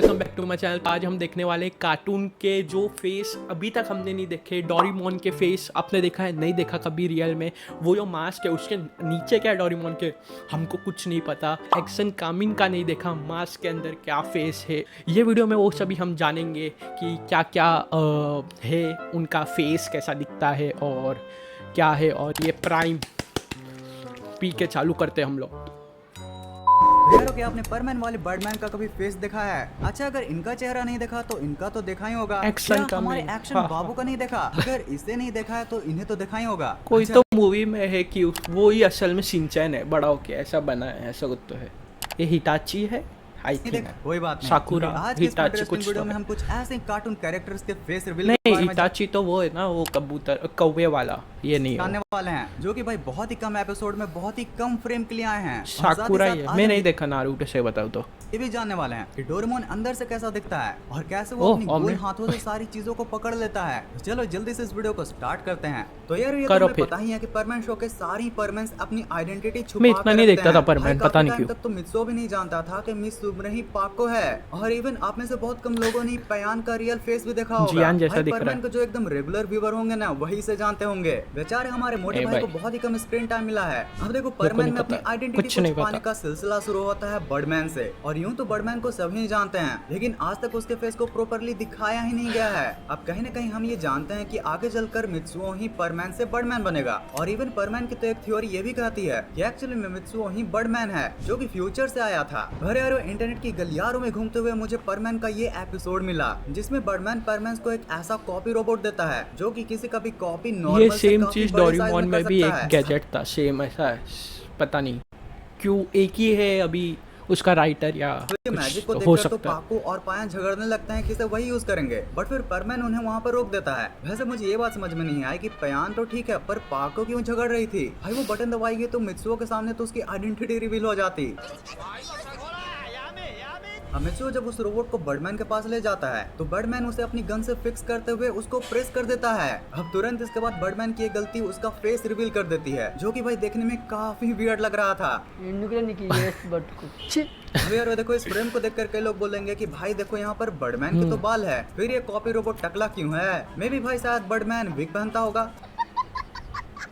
Welcome back to my channel. आज हम देखने वाले कार्टून के जो फेस अभी तक हमने नहीं देखे। डोरेमोन के फेस आपने देखा है? नहीं देखा कभी रियल में। वो जो मास्क है उसके नीचे क्या है डोरेमोन के, हमको कुछ नहीं पता। एक्शन कामिन का नहीं देखा, मास्क के अंदर क्या फेस है। ये वीडियो में वो सभी हम जानेंगे कि क्या क्या है, उनका फेस कैसा दिखता है और क्या है। और ये प्राइम पी के चालू करते हैं हम लोग। यारो क्या आपने परमैन वाले बर्डमैन का कभी फेस देखा है? अच्छा, अगर इनका चेहरा नहीं देखा तो इनका तो देखा ही होगा। एक्शन क्या का हमारे में। एक्शन हाँ, बाबू का नहीं देखा? अगर इसे नहीं देखा है तो इन्हें तो देखा ही होगा। कोई अच्छा, तो मूवी में है कि वो ही असल में शिनचैन है, बड़ा होके ऐसा बना है, ऐसा कुछ तो है। ये हिटाची है आई नहीं थिंक। देखा, कोई बात नहीं। साकुरा, क्योंकि आज के इस हिटाची इंटरेस्टिंग कुछ वीडियो तो में है। हम कुछ ऐसे कार्टून कैरेक्टर्स के फेस रिवील नहीं, हिटाची तो वो है ना, वो कबूतर कौवे वाला, ये नहीं जानने है। वाले हैं, जो कि भाई बहुत ही कम एपिसोड में बहुत ही कम फ्रेम के लिए आए हैं। और साथ ही साकुरा साथ ही है, आज मैं हम नहीं देखा नारुतो से, बताओ तो। ये भी जानने वाले हैं कि डोरेमोन अंदर से कैसा दिखता है और कैसे वो ओह, अपनी गोल हमने- हाथों से सारी चीजों को पकड़ लेता है। तो चलो जल्दी से इस वीडियो को स्टार्ट करते हैं। तो यार ये तो करो हमें फिर। पता ही है कि परमैन शो के सारी परमैन्स अपनी आइडेंटिटी छुपा मैं इतना के नहीं रखते देखता था हैं। परमैन, भाई, पता काफी नहीं टाइम क्यों। तक तो मित्सो भी नहीं जानता था कि मिस सुब्रही पाको है। और इवन आप में से बहुत कम लोगों ने पयान का रियल फेस भी देखा होगा। जियान जैसा भाई दिख रहा परमैन है। को जो एकदम रेगुलर व्यूअर होंगे ना, वही से जानते होंगे। बेचारे हमारे मोटे ए भाई को भाई, बहुत ही कम स्क्रीन टाइम मिला है। अब देखो, मेरे को परमैन नहीं में अपनी पता, आइडेंटिटी कुछ को नहीं छुपाने पता। का सिलसिला शुरू होता है बर्डमैन से। और यूं तो बर्डमैन को सभी जानते हैं, लेकिन आज तक उसके फेस को प्रॉपर्ली दिखाया ही नहीं गया है। अब कहीं ना कहीं हम ये जानते हैं कि आगे चलकर मित्सुओ ही परमैन से बर्डमैन बनेगा। और इवन परमैन की तो एक थ्योरी ये भी कहती है कि एक्चुअली में मित्सुओ ही बर्डमैन है, जो कि फ्यूचर से आया था। अरे यार, इंटरनेट की गलियारों में घूमते हुए मुझे परमैन का ये एपिसोड मिला, जिसमें बर्डमैन परमैन को एक ऐसा कॉपी रोबोट देता है जो कि किसी का भी कॉपी ये नॉर्मल से सेम काफी चीज बड़े साइज डोरेमोन में कर में भी सकता एक है। गैजेट था, सेम ऐसा है। पता नहीं क्यों एक ही है अभी उसका राइटर, या तो ये मैजिक को कुछ हो देखकर तो सकता है। पाको और पाया झगड़ने लगते हैं कि इसे वही यूज करेंगे, बट फिर परमैन उन्हें वहाँ पर रोक देता है। वैसे मुझे ये बात समझ में नहीं आई कि पयान तो ठीक है, पर पाको क्यों झगड़ रही थी? भाई वो बटन दबाएगी तो मित्सुओ के सामने तो उसकी आइडेंटिटी रिवील हो जाती। अब मित्सुओ जब उस रोबोट को बर्डमैन के पास ले जाता है तो बर्डमैन उसे अपनी गन से फिक्स करते हुए उसको प्रेस कर देता है। अब तुरंत इसके बाद बर्डमैन की एक गलती उसका फेस रिवील कर देती है, जो कि भाई देखने में काफी वियर्ड लग रहा था। अभी यार देखो, इस फ्रेम को देखकर कई लोग बोलेंगे कि भाई देखो यहाँ पर बर्डमैन के तो बाल है, फिर ये कॉपी रोबोट टकला क्यों है? मे भी भाई शायद बर्डमैन विग पहनता होगा।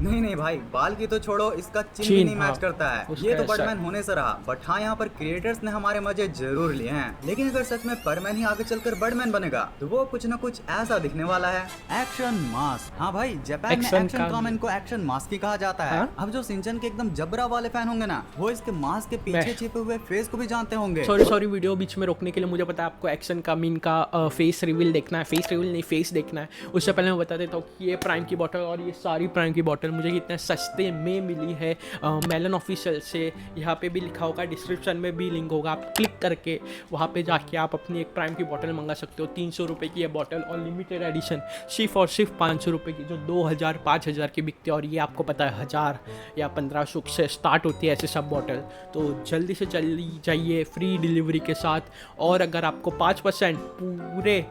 नहीं नहीं भाई, बाल की तो छोड़ो, इसका चिन्ह भी चिन्ह, नहीं मैच हाँ, करता है। उसका ये तो ऐसा बर्डमैन होने से रहा, बट हाँ यहाँ पर क्रिएटर्स ने हमारे मजे जरूर लिए हैं। लेकिन अगर सच में परमैन ही आगे चलकर बर्डमैन बनेगा तो वो कुछ न कुछ ऐसा दिखने वाला है। Action mask. हाँ भाई, जापान में एक्शन एक्शन का कामेन को एक्शन मास्क ही कहा जाता है। हाँ? अब जो सिंचन के एकदम जबरा वाले फैन होंगे ना, वो इसके मास्क के पीछे मैं- छिपे हुए फेस को भी जानते होंगे। सॉरी वीडियो बीच में रोकने के लिए। मुझे पता है आपको एक्शन का मीन का फेस रिवील देखना है, फेस रिवील नहीं फेस देखना है। उससे पहले मैं बता देता हूँ कि ये प्राइम की बॉटल और ये सारी प्राइम की बॉटल मुझे कितने सस्ते में मिली है मेलन ऑफिशियल से। यहाँ पे भी लिखा होगा, डिस्क्रिप्शन में भी लिंक होगा, आप क्लिक करके वहाँ पे जाके आप अपनी एक प्राइम की बॉटल मंगा सकते हो। 300 रुपये की ये बॉटल और लिमिटेड एडिशन सिर्फ और सिर्फ 500 रुपये की, जो 2000 5000 की बिकती है। और ये आपको पता है 1000 या 1500 से स्टार्ट होती है ऐसे सब बॉटल। तो जल्दी से चली जाइए फ्री डिलीवरी के साथ। और अगर आपको 5% पूरे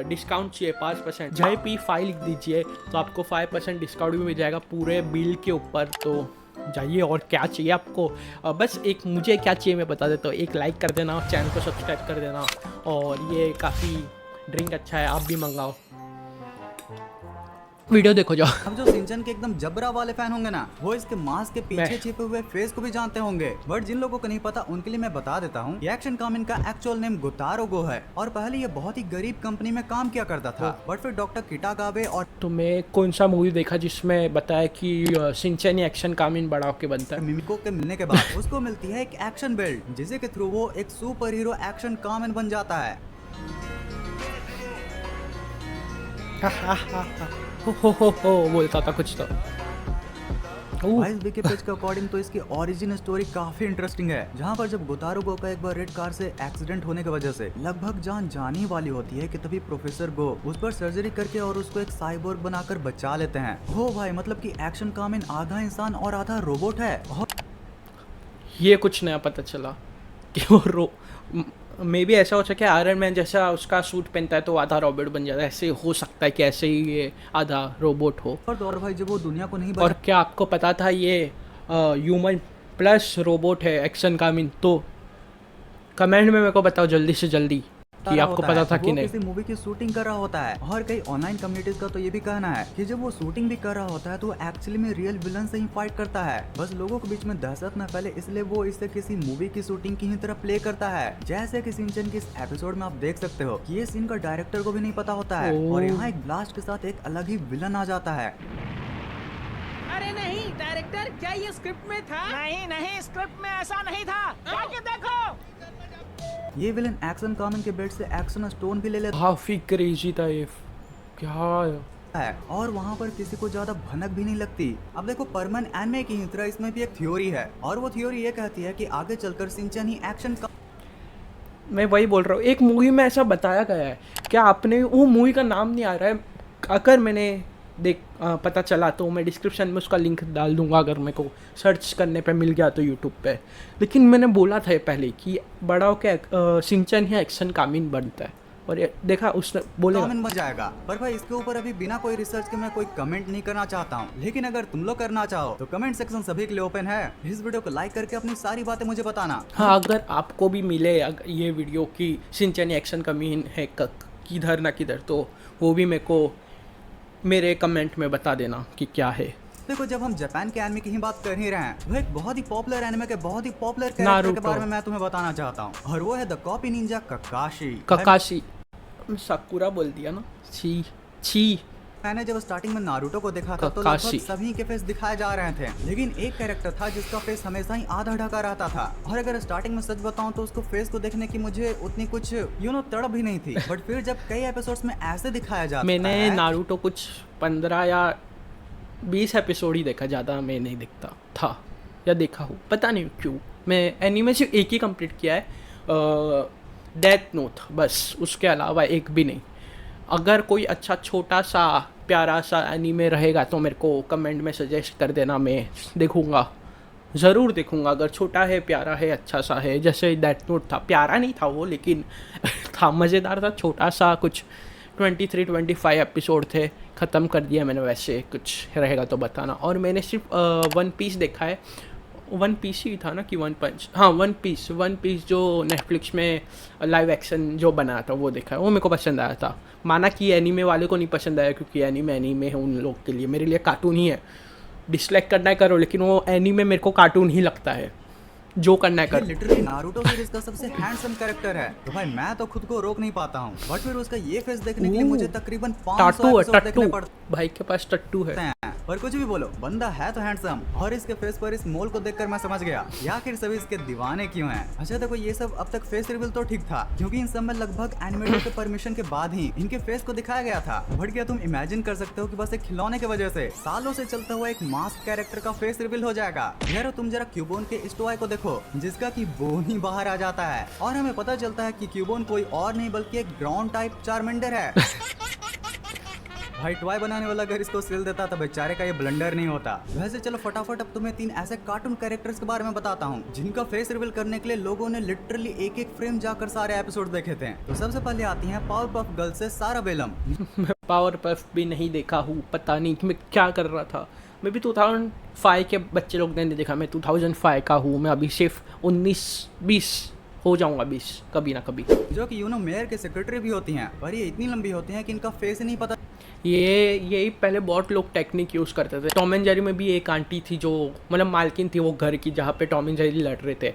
डिस्काउंट चाहिए, 5% जय पी फाइल लिख दीजिए तो आपको 5% डिस्काउंट भी मिल जाएगा पूरे बिल के ऊपर। तो जाइए। और क्या चाहिए आपको, बस एक मुझे क्या चाहिए मैं बता देता हूँ। एक लाइक कर देना, चैनल को सब्सक्राइब कर देना, और ये काफ़ी ड्रिंक अच्छा है, आप भी मंगाओ। वीडियो देखो जाओ। अब जो सिंचन के एकदम जबरा वाले फैन होंगे ना, वो इसके मास्क के पीछे मैं- छिपे हुए फेस को भी जानते होंगे। बट जिन लोगों को नहीं पता उनके लिए मैं बता देता हूँ, एक्शन कामिन का एक्चुअल नेम गोतारो गो है। और पहले ये बहुत ही गरीब कंपनी में काम किया करता था, बट फिर डॉक्टर किटागाबे और तो मैं कौन सा मूवी देखा जिसमें बताया कि सिंचन एक्शन कामिन बड़ा होके बनता है? मिमिको के मिलने के बाद उसको मिलती है एक एक्शन बेल्ट, जिसे के थ्रू वो एक सुपर हीरो एक्शन कामिन बन जाता है। हो बोलता था कुछ तो। वाइस विकी पेज के अकॉर्डिंग तो इसकी ओरिजिन स्टोरी काफी इंटरेस्टिंग है, जहाँ पर जब गोतारो गो का एक बार रेड कार से एक्सीडेंट होने की वजह से लगभग जान जाने वाली होती है कि तभी प्रोफेसर गो उस पर सर्जरी करके और उसको एक साइबोर्ग बनाकर बचा लेते हैं। हो भाई, मतलब कि एक्शन कामिन आधा इंसान और आधा रोबोट है। और ये कुछ नया पता चला कि वो मे भी ऐसा हो सके आयरन मैन जैसा उसका सूट पहनता है तो आधा रोबोट बन जाता है। ऐसे हो सकता है कि ऐसे ही ये आधा रोबोट हो। और भाई जब वो दुनिया को नहीं और क्या आपको पता था ये ह्यूमन प्लस रोबोट है एक्शन कामिन? तो कमेंट में मेरे को बताओ जल्दी से जल्दी कि आपको होता पता है, था कि वो नहीं। किसी मूवी की शूटिंग कर रहा होता है। और कई ऑनलाइन कम्युनिटीज का तो ये भी कहना है कि जब वो शूटिंग भी कर रहा होता है तो वो एक्चुअली में रियल विलन से ही फाइट करता है, बस लोगों के बीच में दहशत न फैले इसलिए वो इसे किसी मूवी की शूटिंग की ही तरह प्ले करता है। जैसे कि सिंचन की इस एपिसोड में आप देख सकते हो कि ये सीन का डायरेक्टर को भी नहीं पता होता है ओह। और यहाँ एक ब्लास्ट के साथ एक अलग ही विलन आ जाता है। अरे नहीं डायरेक्टर, क्या ये स्क्रिप्ट में था? नहीं नहीं, स्क्रिप्ट में ऐसा नहीं था, जाके देखो। ये विलन एक्शन कॉमन के बेड से एक्शन स्टोन भी ले लेता काफी क्रेजी था ये, क्या है और वहाँ पर किसी को ज्यादा भनक भी नहीं लगती। अब देखो परमन एनिमे की ही तरह इसमें भी एक थ्योरी है और वो थ्योरी ये कहती है कि आगे चलकर सिंचन ही एक्शन मैं वही बोल रहा हूँ, एक मूवी में ऐसा बताया गया है। क्या आपने वो मूवी का नाम नहीं आ रहा है, अगर मैंने पता चला तो मैं डिस्क्रिप्शन में उसका लिंक डाल दूंगा अगर मेरे को सर्च करने पे मिल गया तो यूट्यूब पे। लेकिन मैंने बोला था ये पहले कि बड़ा होकर सिंचन ही एक्शन कामिन बनता है और ये देखा उसने बोलेगा कॉमन बन जाएगा। पर भाई इसके ऊपर अभी बिना कोई रिसर्च के मैं कोई कमेंट नहीं करना चाहता हूँ, लेकिन अगर तुम लोग करना चाहो तो कमेंट सेक्शन सभी के लिए ओपन है। इस वीडियो को लाइक करके अपनी सारी बातें मुझे बताना। हाँ, अगर आपको भी मिले ये वीडियो की सिंचन एक्शन कमीन है किधर ना किधर, तो वो भी मेरे को मेरे कमेंट में बता देना कि क्या है। देखो जब हम जापान के एनिमे की ही बात कर ही रहे हैं, वो एक बहुत ही पॉपुलर एनिमे के बहुत ही पॉपुलर कैरेक्टर के नारुतो। बारे में मैं तुम्हें बताना चाहता हूँ और वो है द कॉपी निंजा ककाशी। ककाशी, साकुरा बोल दिया ना, छी छी। मैंने जब स्टार्टिंग में नारुतो को देखा था तो ककाशी। लगभग सभी के फेस दिखाए जा रहे थे, लेकिन एक कैरेक्टर था जिसका फेस हमेशा ही आधा ढका रहता था और अगर स्टार्टिंग में सच बताऊं तो उसको फेस को देखने की मुझे उतनी कुछ तड़प भी नहीं थी। बट फिर जब कई एपिसोड्स में ऐसे दिखाया जाता मैंने है नारुतो कुछ 15 या 20 एपिसोड ही देखा, ज़्यादा मैं नहीं देखता था या देखा हूँ, पता नहीं क्यों। मैं एनीमे सिर्फ एक ही कंप्लीट किया है, डेथ नोट, बस, उसके अलावा एक भी नहीं। अगर कोई अच्छा छोटा सा प्यारा सा एनीमे रहेगा तो मेरे को कमेंट में सजेस्ट कर देना, मैं देखूँगा, ज़रूर देखूँगा। अगर छोटा है, प्यारा है, अच्छा सा है, जैसे डेथ नोट था, प्यारा नहीं था वो लेकिन था, मज़ेदार था, छोटा सा, कुछ 23-25 एपिसोड थे, ख़त्म कर दिया मैंने। वैसे कुछ रहेगा तो बताना। और मैंने सिर्फ वन पीस देखा है, वन पीस ही था ना कि वन पंच, हाँ वन पीस जो नेटफ्लिक्स में लाइव एक्शन जो बनाया था वो देखा है, वो मेरे को पसंद आया था। माना कि एनीमे वाले को नहीं पसंद आया क्योंकि एनीमे है उन लोग के लिए, मेरे लिए कार्टून ही है। डिसलाइक करना है करो, लेकिन वो एनीमे मेरे को कार्टून ही लगता है, जो करना है करो। लिटरली नारुतो सीरीज का सबसे हैंडसम कैरेक्टर है, तो भाई मैं तो खुद को रोक नहीं पाता हूँ। बट फिर उसका ये फेस देखने के लिए मुझे तकरीबन 500 टट्टू है, एपिसोड देखने टट्टू पड़ते भाई के पास टट्टू है। हैं। पर कुछ भी बोलो, बंदा है तो हैंडसम और इसके फेस पर इस मोल को देखकर मैं समझ गया कि आखिर सभी इसके दीवाने क्यों हैं। अच्छा देखो ये सब अब तक फेस रिवील तो ठीक था क्योंकि इन सब में लगभग एनिमेटर के परमिशन के बाद ही इनके फेस को दिखाया गया था। बट क्या तुम इमेजिन कर सकते हो कि बस एक खिलौने की वजह से सालों से चलता हुआ एक मास्क कैरेक्टर का फेस रिवील हो जाएगा। यार तुम जरा क्यूबोन के इस टॉय को देखो जिसका की बोन ही बाहर आ जाता है और हमें पता चलता है कि क्यूबोन कोई और नहीं बल्कि एक ग्राउंड टाइप चारमेंडर है। भाई टॉय बनाने वाला अगर इसको सेल देता तो बेचारे का ये ब्लंडर नहीं होता। वैसे चलो फटाफट अब तुम्हें 3 ऐसे कार्टून कैरेक्टर्स के बारे में बताता हूँ जिनका फेस रिवील करने के लिए लोगों ने लिटरली एक फ्रेम जाकर सारे एपिसोड देखे थे। तो सबसे पहले आती है पावर पफ गर्ल्स से सारा बेलम। मैं पावर पफ भी नहीं देखा हूँ, पता नहीं कि मैं क्या कर रहा था। मैं भी 2005 के बच्चे लोग ने नहीं देखा, मैं 2005 का हूँ। मैं अभी सिर्फ 19-20 हो जाऊंगा, 20 कभी ना कभी। जो कि मेयर के सेक्रेटरी भी होती हैं, पर ये इतनी लंबी होती हैं कि इनका फेस ही नहीं पता। यही पहले बहुत लोग टेक्निक यूज़ करते थे। टॉम एंड जेरी में भी एक आंटी थी जो मतलब मालकिन थी वो घर की, जहाँ पे टॉम एंड जेरी लड़ रहे थे,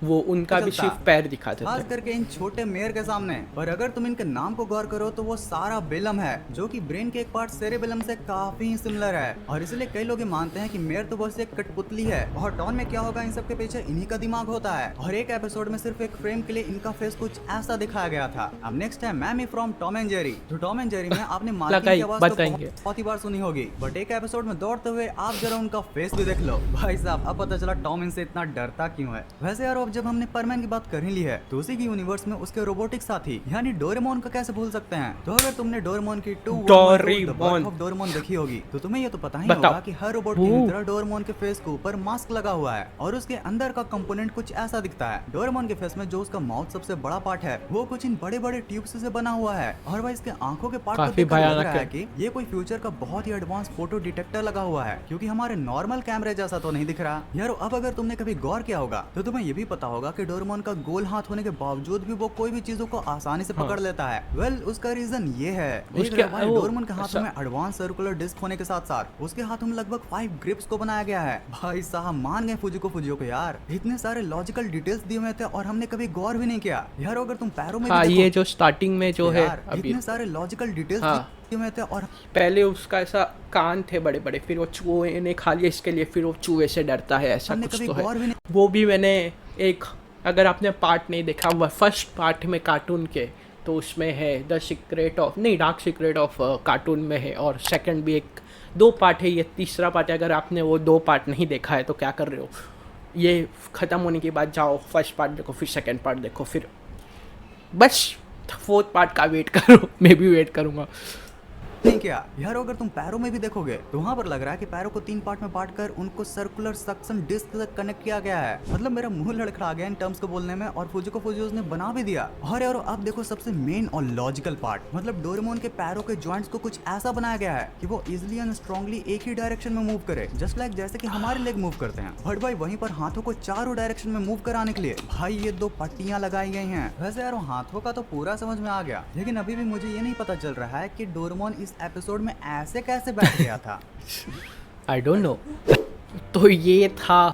वो उनका भी सिर्फ पैर दिखाते खास थे। करके इन छोटे मेयर के सामने। पर अगर तुम इनके नाम को गौर करो तो वो सारा बेलम है जो कि ब्रेन के एक पार्ट सेरेबेलम से काफी सिमिलर है और इसलिए कई लोग ये मानते हैं कि मेयर तो बस एक कठपुतली है और टॉन में क्या होगा इन सब के पीछे इन्हीं का दिमाग होता है। और एक एपिसोड में सिर्फ एक फ्रेम के लिए इनका फेस कुछ ऐसा दिखाया गया था। अब नेक्स्ट है मैमी फ्रॉम टॉम एंड जेरी। तो टॉम एंड जेरी में आपने मालकिन की आवाज तो बहुत ही बार सुनी होगी, बट एक एपिसोड में दौड़ते हुए आप जरा उनका फेस भी देख लो। भाई साहब अब पता चला टॉम इनसे इतना डरता क्यों है। वैसे यार अब जब हमने परमैन की बात कर ही ली है तो उसी की यूनिवर्स में उसके रोबोटिक साथी यानी डोरेमोन का कैसे भूल सकते हैं। तो अगर तुमने डोरेमोन की डोरेमोन देखी होगी तो तुम्हें ये तो पता ही होगा कि हर रोबोट की तरह डोरेमोन के फेस के ऊपर मास्क लगा हुआ है और उसके अंदर का कंपोनेंट कुछ ऐसा दिखता है। डोरेमोन के फेस में जो उसका माउथ सबसे बड़ा पार्ट है वो कुछ इन बड़े बड़े ट्यूब्स से बना हुआ है और भाई इसके आंखों के पार्ट को देखकर लग रहा है कि ये कोई फ्यूचर का बहुत ही एडवांस फोटो डिटेक्टर लगा हुआ है क्योंकि हमारे नॉर्मल कैमरे जैसा तो नहीं दिख रहा। यार अब अगर तुमने कभी गौर किया होगा तो तुम्हें ये भी पता पता होगा कि डोरेमोन का गोल हाथ होने के बावजूद भी वो कोई भी चीजों को आसानी से पकड़ लेता है। वेल उसका रीजन ये है, उसके भाई वो डोरेमोन के हाथों अच्छा। में एडवांस सर्कुलर डिस्क होने के साथ साथ उसके हाथों में लगभग 5 ग्रिप्स को बनाया गया है। भाई साहब मान गए फुजिको को यार, इतने सारे लॉजिकल डिटेल्स दिए हुए थे और हमने कभी गौर भी नहीं किया यार। अगर तुम पैरों में हाँ भी ये जो स्टार्टिंग में जो है यार, अभी इतने सारे लॉजिकल डिटेल्स हाँ। दिए हुए थे और पहले उसका ऐसा कान थे बड़े बड़े, फिर वो चूहे ने खा लिया इसके लिए, फिर वो चूहे से डरता है, ऐसा हमने कुछ कभी तो है। गौर भी नहीं वो भी मैंने एक, अगर आपने पार्ट नहीं देखा हुआ फर्स्ट पार्ट में कार्टून के, तो उसमें है द सीक्रेट ऑफ, नहीं डार्क सीक्रेट ऑफ कार्टून में है, और सेकंड भी एक 2 पार्ट है, ये तीसरा पार्ट है। अगर आपने वो 2 पार्ट नहीं देखा है तो क्या कर रहे हो, ये ख़त्म होने के बाद जाओ फर्स्ट पार्ट देखो, फिर सेकंड पार्ट देखो, फिर बस 4th पार्ट का वेट करो। मैं भी वेट करूँगा। नहीं किया यार। अगर तुम पैरों में भी देखोगे तो वहाँ पर लग रहा है कि पैरों को 3 पार्ट में बांटकर उनको सर्कुलर सक्शन डिस्क से कनेक्ट किया गया है। मतलब मेरा मुंह लड़खड़ा गया इन टर्म्स को बोलने में, और फुजिको ने बना भी दिया। और यार अब देखो सबसे मेन और लॉजिकल पार्ट, मतलब डोरेमोन के पैरों के जॉइंट्स को कुछ ऐसा बनाया गया है कि वो इजिली एंड स्ट्रांगली एक ही डायरेक्शन में मूव करे, जस्ट लाइक जैसे कि हमारे लेग मूव करते हैं। बट भाई वहीं पर हाथों को चारों डायरेक्शन में मूव कराने के लिए भाई ये 2 पट्टियां लगाई गई हैं। वैसे यार हाथों का तो पूरा समझ में आ गया, लेकिन अभी भी मुझे ये नहीं पता चल रहा है कि डोरेमोन इस एपिसोड में ऐसे कैसे बैठ गया था। I don't know. तो ये था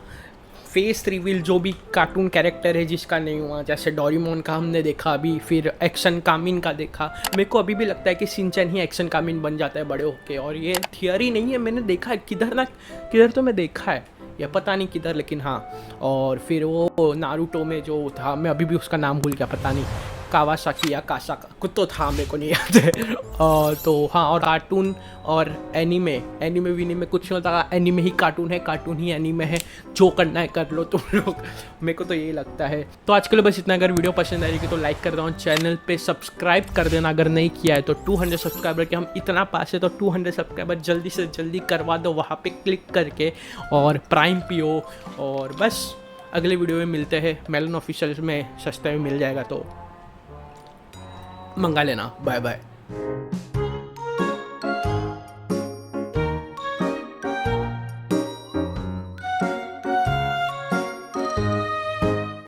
फेस रिवील, जो भी कार्टून कैरेक्टर है जिसका नहीं हुआ, जैसे डोरेमोन का हमने देखा अभी, फिर एक्शन कामिन का देखा। मेरे को अभी भी लगता है कि शिनचैन ही एक्शन कामिन बन जाता है बड़े होके, और ये थियरी नहीं है, मैंने देखा है किधर तो मैं देखा है, या पता नहीं किधर, लेकिन हाँ। और फिर वो नारुतो में जो था, मैं अभी भी उसका नाम भूल गया, पता नहीं कावासाकी या कासाका कुछ तो था, मेरे को नहीं याद है। तो हाँ, और कार्टून और एनीमे विनी में कुछ नहीं होता, एनीमे ही कार्टून है, कार्टून ही एनीमे है, जो करना है कर लो तुम लोग। मेरे को तो यही लगता है। तो आज के लिए बस इतना। अगर वीडियो पसंद आएगी तो लाइक कर दो, चैनल पे सब्सक्राइब कर देना अगर नहीं किया है तो। 200 सब्सक्राइबर के हम इतना पास है, तो 200 सब्सक्राइबर जल्दी से जल्दी करवा दो वहाँ पे क्लिक करके, और प्राइम पियो। और बस अगले वीडियो में मिलते हैं। मेलन ऑफिशियल में सस्ते में मिल जाएगा तो मंगा लेना। Bye bye.